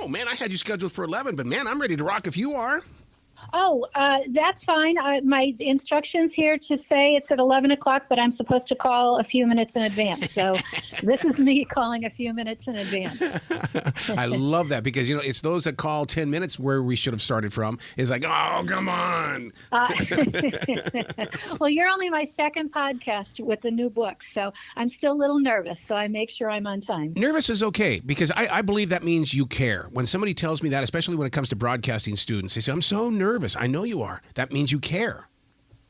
Oh, man, I had you scheduled for 11, but man, I'm ready to rock if you are. Oh, that's fine. My instructions here to say it's at 11 o'clock, but I'm supposed to call a few minutes in advance. So this is me calling a few minutes in advance. I love that because, it's those that call 10 minutes where we should have started from. It's like, oh, come on. Well, you're only my second podcast with the new book, so I'm still a little nervous. So I make sure I'm on time. Nervous is okay because I believe that means you care. When somebody tells me that, especially when it comes to broadcasting students, they say, I'm so nervous. I know you are. That means you care.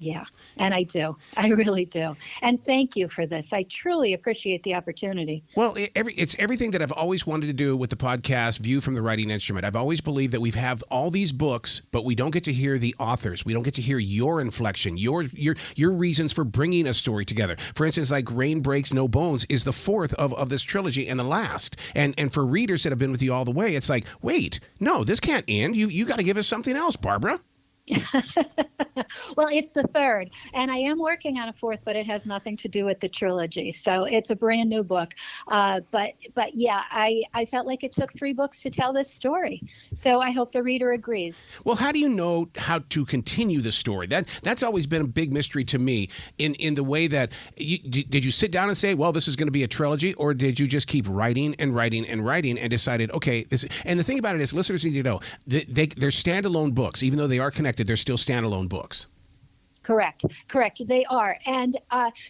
Yeah, and I do. I really do. And thank you for this. I truly appreciate the opportunity. Well, it's everything that I've always wanted to do with the podcast, View from the Writing Instrument. I've always believed that we have all these books, but we don't get to hear the authors. We don't get to hear your inflection, your reasons for bringing a story together. For instance, like Rain Breaks No Bones is the fourth of this trilogy and the last. And for readers that have been with you all the way, it's like, wait, no, this can't end. You got to give us something else, Barbara. Well, it's the third, and I am working on a fourth, but it has nothing to do with the trilogy. So it's a brand new book. But yeah, I felt like it took 3 books to tell this story. So I hope the reader agrees. Well, how do you know how to continue the story? That's always been a big mystery to me in the way that did you sit down and say, well, this is going to be a trilogy, or did you just keep writing and writing and writing and decided, okay, and the thing about it is listeners need to know they're standalone books, even though they are connected. They're still standalone books. Correct. They are. And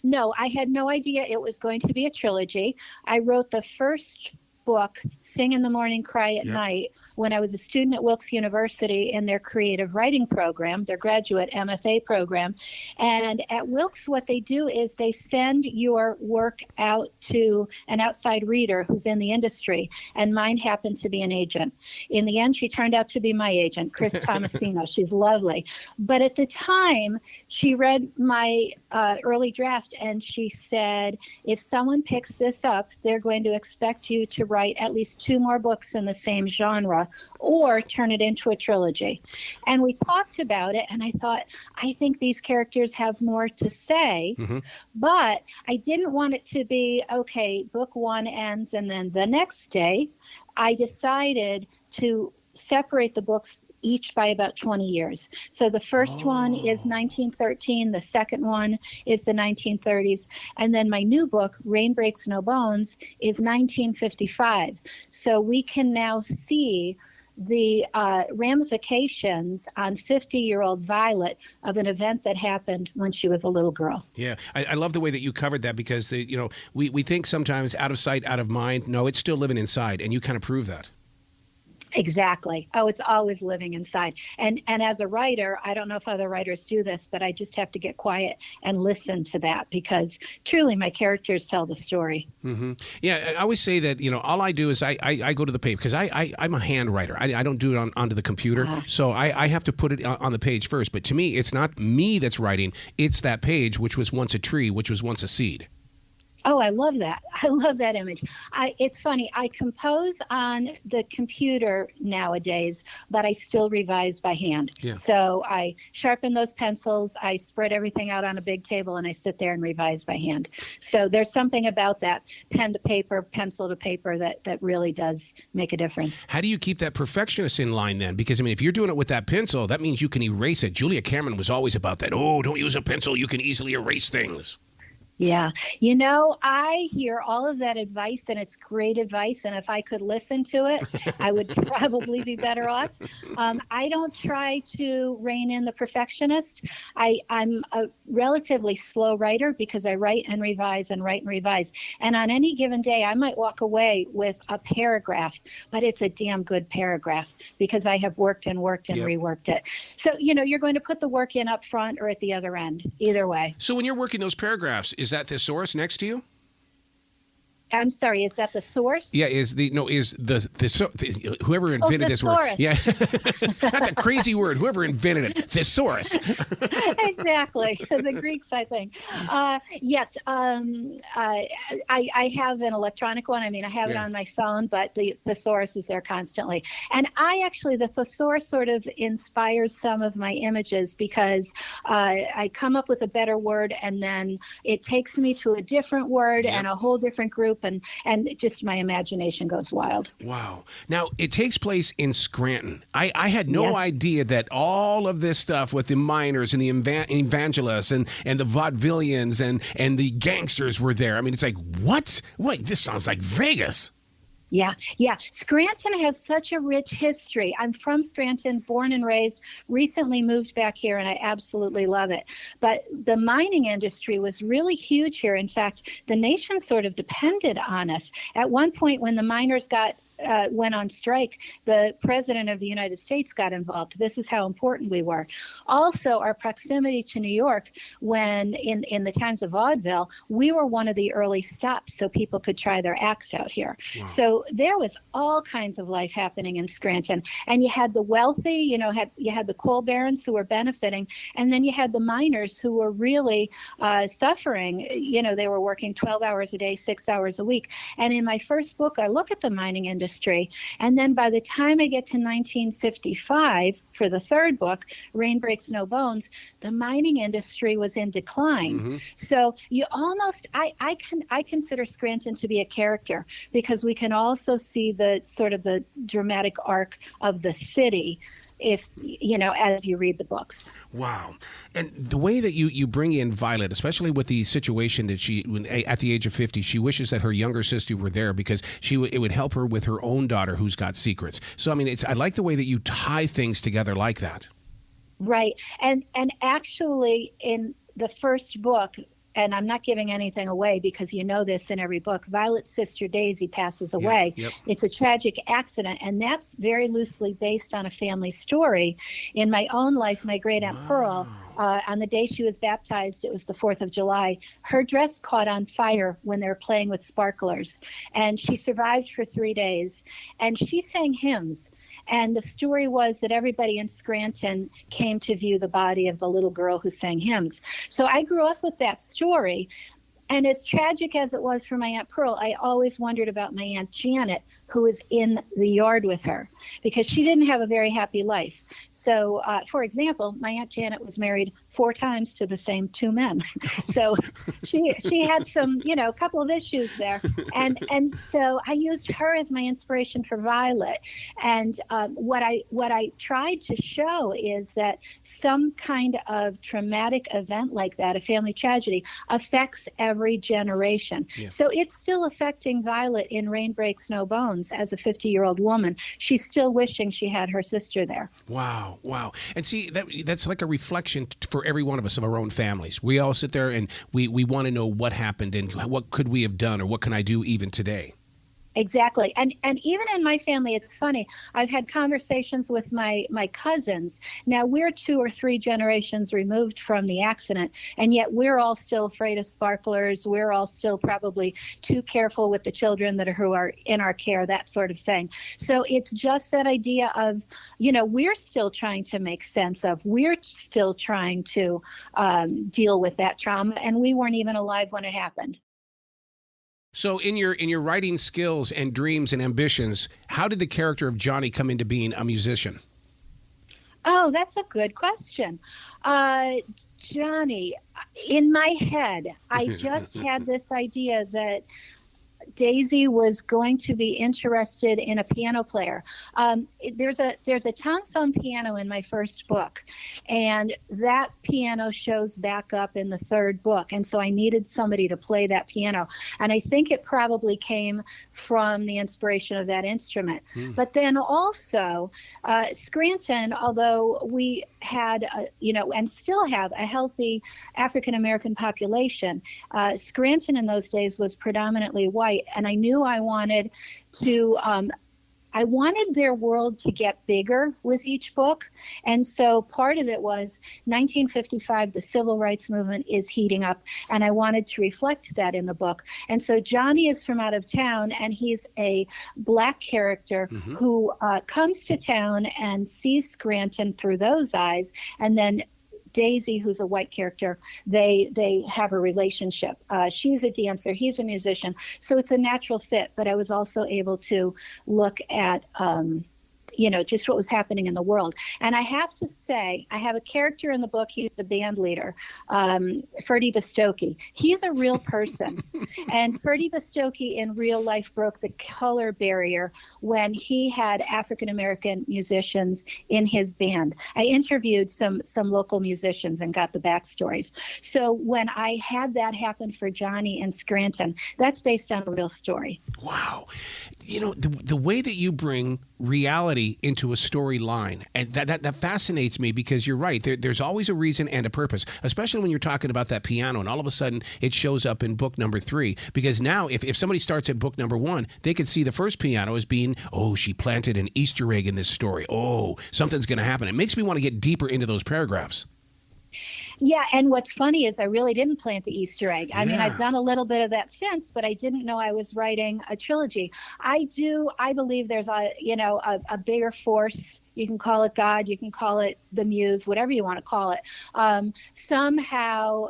no, I had no idea it was going to be a trilogy. I wrote the first book, Sing in the Morning, Cry at Night, when I was a student at Wilkes University in their creative writing program, their graduate MFA program. And at Wilkes, what they do is they send your work out to an outside reader who's in the industry. And mine happened to be an agent. In the end, she turned out to be my agent, Chris Tomasino. She's lovely. But at the time, she read my early draft and she said, if someone picks this up, they're going to expect you to write at least 2 more books in the same genre or turn it into a trilogy. And we talked about it and I thought, I think these characters have more to say, but I didn't want it to be, okay, book 1 ends and then the next day I decided to separate the books each by about 20 years. So the first one is 1913, the second one is the 1930s, and then my new book, Rain Breaks No Bones, is 1955. So we can now see the ramifications on 50-year-old Violet of an event that happened when she was a little girl. Yeah, I love the way that you covered that because, we think sometimes out of sight, out of mind. No, it's still living inside, and you kind of prove that. Exactly. Oh, it's always living inside. And as a writer, I don't know if other writers do this, but I just have to get quiet and listen to that because truly my characters tell the story. Yeah, I always say that, all I do is I go to the page because I'm a hand writer. I don't do it onto the computer. So I have to put it on the page first. But to me, it's not me that's writing. It's that page, which was once a tree, which was once a seed. Oh, I love that. I love that image. It's funny. I compose on the computer nowadays, but I still revise by hand. Yeah. So I sharpen those pencils. I spread everything out on a big table and I sit there and revise by hand. So there's something about that pen to paper, pencil to paper that really does make a difference. How do you keep that perfectionist in line then? Because, if you're doing it with that pencil, that means you can erase it. Julia Cameron was always about that. Oh, don't use a pencil. You can easily erase things. Yeah. I hear all of that advice and it's great advice. And if I could listen to it, I would probably be better off. I don't try to rein in the perfectionist. I'm a relatively slow writer because I write and revise and write and revise. And on any given day, I might walk away with a paragraph, but it's a damn good paragraph because I have worked and reworked it. So, you're going to put the work in up front or at the other end, either way. So when you're working those paragraphs, is that thesaurus next to you? I'm sorry, is that the source? Yeah, whoever invented this word. Yeah, that's a crazy word. Whoever invented it, thesaurus. Exactly, the Greeks, I think. Yes, I have an electronic one. I have it on my phone, but the thesaurus is there constantly. And the thesaurus sort of inspires some of my images because I come up with a better word, and then it takes me to a different word and a whole different group. group, and just my imagination goes wild. Wow. Now, it takes place in Scranton. I had no Yes. idea that all of this stuff with the miners and the evangelists and the vaudevillians and the gangsters were there. I mean, it's like, what? Wait, this sounds like Vegas. Yeah, yeah. Scranton has such a rich history. I'm from Scranton, born and raised, recently moved back here, and I absolutely love it. But the mining industry was really huge here. In fact, the nation sort of depended on us. At one point, when the miners went on strike, the president of the United States got involved. This is how important we were. Also, our proximity to New York, when in the times of vaudeville, we were one of the early stops so people could try their acts out here. Wow. So there was all kinds of life happening in Scranton. And you had the wealthy, you had the coal barons who were benefiting, and then you had the miners who were really suffering. They were working 12 hours a day, 6 hours a week. And in my first book, I look at the mining industry. And then by the time I get to 1955, for the third book, Rain Breaks No Bones, the mining industry was in decline. Mm-hmm. So you almost, I consider Scranton to be a character, because we can also see the sort of the dramatic arc of the city as you read the books. Wow. And the way that you bring in Violet, especially with the situation that at the age of 50, she wishes that her younger sister were there because it would help her with her own daughter who's got secrets. So, I mean, I like the way that you tie things together like that. Right. And actually in the first book, and I'm not giving anything away because you know this in every book, Violet's sister Daisy passes away. Yep. It's a tragic accident, and that's very loosely based on a family story. In my own life, my great Aunt Pearl, on the day she was baptized, it was the 4th of July, her dress caught on fire when they were playing with sparklers, and she survived for 3 days, and she sang hymns. And the story was that everybody in Scranton came to view the body of the little girl who sang hymns. So I grew up with that story. And as tragic as it was for my Aunt Pearl, I always wondered about my Aunt Janet, who was in the yard with her, because she didn't have a very happy life. So, for example, my Aunt Janet was married 4 times to the same 2 men. So she had some, a couple of issues there. And so I used her as my inspiration for Violet. And what I tried to show is that some kind of traumatic event like that, a family tragedy, affects every generation. Yeah. So it's still affecting Violet in Rain Breaks No Bones as a 50-year-old woman. She's still wishing she had her sister there. Wow. And see, that's like a reflection for every one of us of our own families. We all sit there and we want to know what happened and what could we have done or what can I do even today. Exactly. And even in my family, it's funny. I've had conversations with my cousins. Now, we're 2 or 3 generations removed from the accident, and yet we're all still afraid of sparklers. We're all still probably too careful with the children who are in our care, that sort of thing. So it's just that idea of, we're still trying to make sense of, we're still trying to deal with that trauma, and we weren't even alive when it happened. So in your writing skills and dreams and ambitions, how did the character of Johnny come into being a musician? Oh, that's a good question. Johnny, in my head, I just had this idea that Daisy was going to be interested in a piano player. There's a Tom Thumb piano in my first book, and that piano shows back up in the third book. And so I needed somebody to play that piano. And I think it probably came from the inspiration of that instrument. But then also, Scranton, although we had, and still have a healthy African-American population, Scranton in those days was predominantly white. And I knew I wanted their world to get bigger with each book. And so part of it was 1955, the civil rights movement is heating up, and I wanted to reflect that in the book. And so Johnny is from out of town, and he's a Black character who comes to town and sees Scranton through those eyes, and then Daisy, who's a white character, they have a relationship. She's a dancer, he's a musician, so it's a natural fit. But I was also able to look at just what was happening in the world. And I have to say, I have a character in the book. He's the band leader, Ferdy Bostocki. He's a real person. And Ferdy Bostocki in real life broke the color barrier when he had African-American musicians in his band. I interviewed some local musicians and got the backstories. So when I had that happen for Johnny in Scranton, that's based on a real story. Wow. The way that you bring reality into a storyline, and that fascinates me, because you're right. There's always a reason and a purpose, especially when you're talking about that piano, and all of a sudden it shows up in book number 3. Because now if somebody starts at book number 1, they could see the first piano as being, oh, she planted an Easter egg in this story. Oh, something's going to happen. It makes me want to get deeper into those paragraphs. Yeah, and what's funny is I really didn't plant the Easter egg. I mean, I've done a little bit of that since, but I didn't know I was writing a trilogy. I believe there's a bigger force. You can call it God, you can call it the muse, whatever you want to call it. Somehow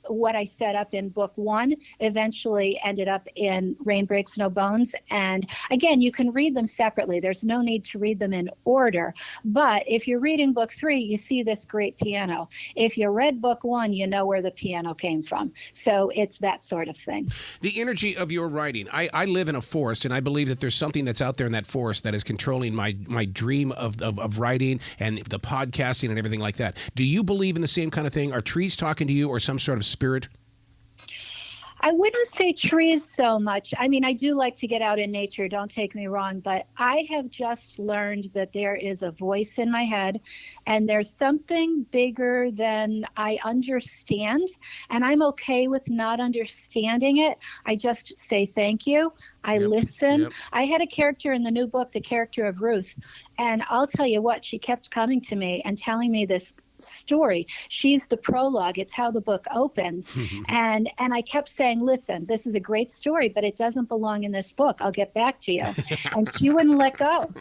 what I set up in book 1 eventually ended up in Rain Breaks No Bones. And again, you can read them separately. There's no need to read them in order. But if you're reading book 3, you see this great piano. If you read book 1, you know where the piano came from. So it's that sort of thing. The energy of your writing. I live in a forest, and I believe that there's something that's out there in that forest that is controlling my dream of writing and the podcasting and everything like that. Do you believe in the same kind of thing? Are trees talking to you, or some sort of spirit? I wouldn't say trees so much. I mean, I do like to get out in nature, don't take me wrong, but I have just learned that there is a voice in my head, and there's something bigger than I understand, and I'm okay with not understanding it. I just say thank you. I listen. Yep. I had a character in the new book, the character of Ruth, and I'll tell you what, she kept coming to me and telling me this story. She's the prologue. It's how the book opens. And I kept saying, listen, this is a great story, but it doesn't belong in this book. I'll get back to you. And she wouldn't let go.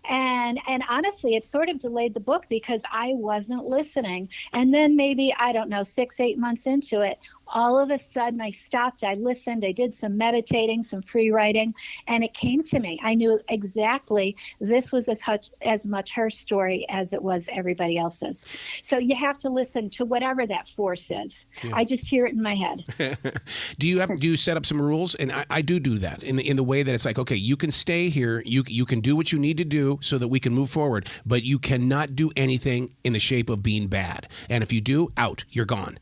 And honestly, it sort of delayed the book because I wasn't listening. And then maybe, I don't know, 6-8 months into it, all of a sudden I stopped, I listened, I did some meditating, some free writing, and it came to me. I knew exactly this was as much her story as it was everybody else's. So you have to listen to whatever that force is. Yeah. I just hear it in my head. Do you set up some rules? And I do that in the way that it's like, okay, you can stay here, you can do what you need to do so that we can move forward, but you cannot do anything in the shape of being bad. And if you do, you're gone.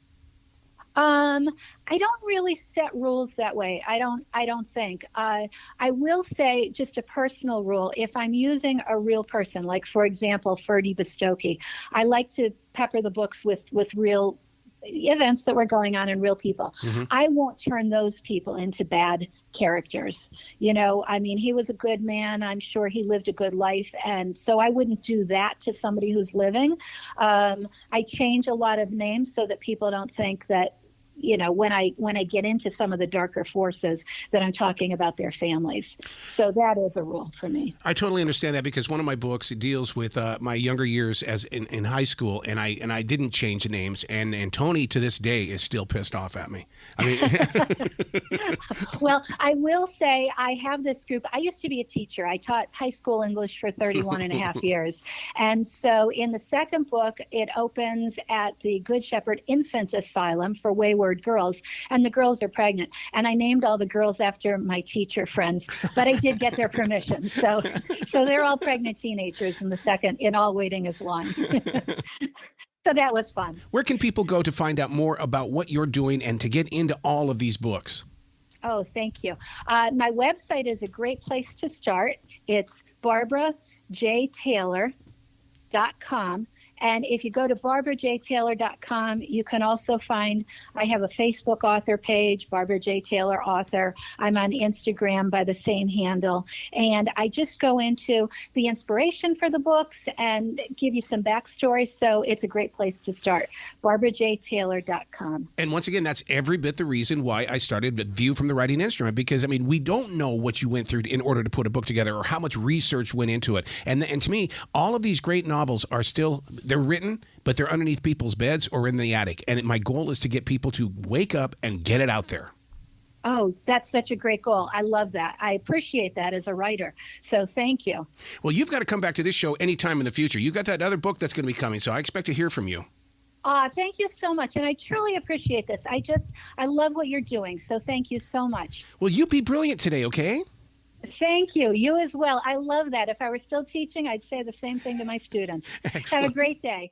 I don't really set rules that way. I don't think. I will say just a personal rule. If I'm using a real person, like for example, Ferdy Bostocki, I like to pepper the books with real events that were going on in real people. Mm-hmm. I won't turn those people into bad characters. I mean, he was a good man. I'm sure he lived a good life. And so I wouldn't do that to somebody who's living. I change a lot of names so that people don't think that, when I get into some of the darker forces, that I'm talking about their families. So that is a rule for me. I totally understand that, because one of my books deals with my younger years as in high school, and I didn't change the names, and Tony to this day is still pissed off at me. I mean, well, I will say I have this group. I used to be a teacher. I taught high school English for 31 and a half years. And so in the second book, it opens at the Good Shepherd Infant Asylum for wayward girls, and the girls are pregnant, and I named all the girls after my teacher friends, but I did get their permission, so they're all pregnant teenagers in the second, in All Waiting Is Long. So that was fun. Where can people go to find out more about what you're doing and to get into all of these books? Oh, thank you. My website is a great place to start. It's barbarajtaylor.com. And if you go to barbarajtaylor.com, you can also find, I have a Facebook author page, Barbara J. Taylor Author. I'm on Instagram by the same handle. And I just go into the inspiration for the books and give you some backstory. So it's a great place to start, barbarajtaylor.com. And once again, that's every bit the reason why I started View from the Writing Instrument, because, I mean, we don't know what you went through in order to put a book together, or how much research went into it. And to me, all of these great novels are still... They're written, but they're underneath people's beds or in the attic. And my goal is to get people to wake up and get it out there. Oh, that's such a great goal. I love that. I appreciate that as a writer. So thank you. Well, you've got to come back to this show anytime in the future. You got that other book that's going to be coming, so I expect to hear from you. Thank you so much. And I truly appreciate this. I love what you're doing. So thank you so much. Well, you be brilliant today, okay? Thank you. You as well. I love that. If I were still teaching, I'd say the same thing to my students. Excellent. Have a great day.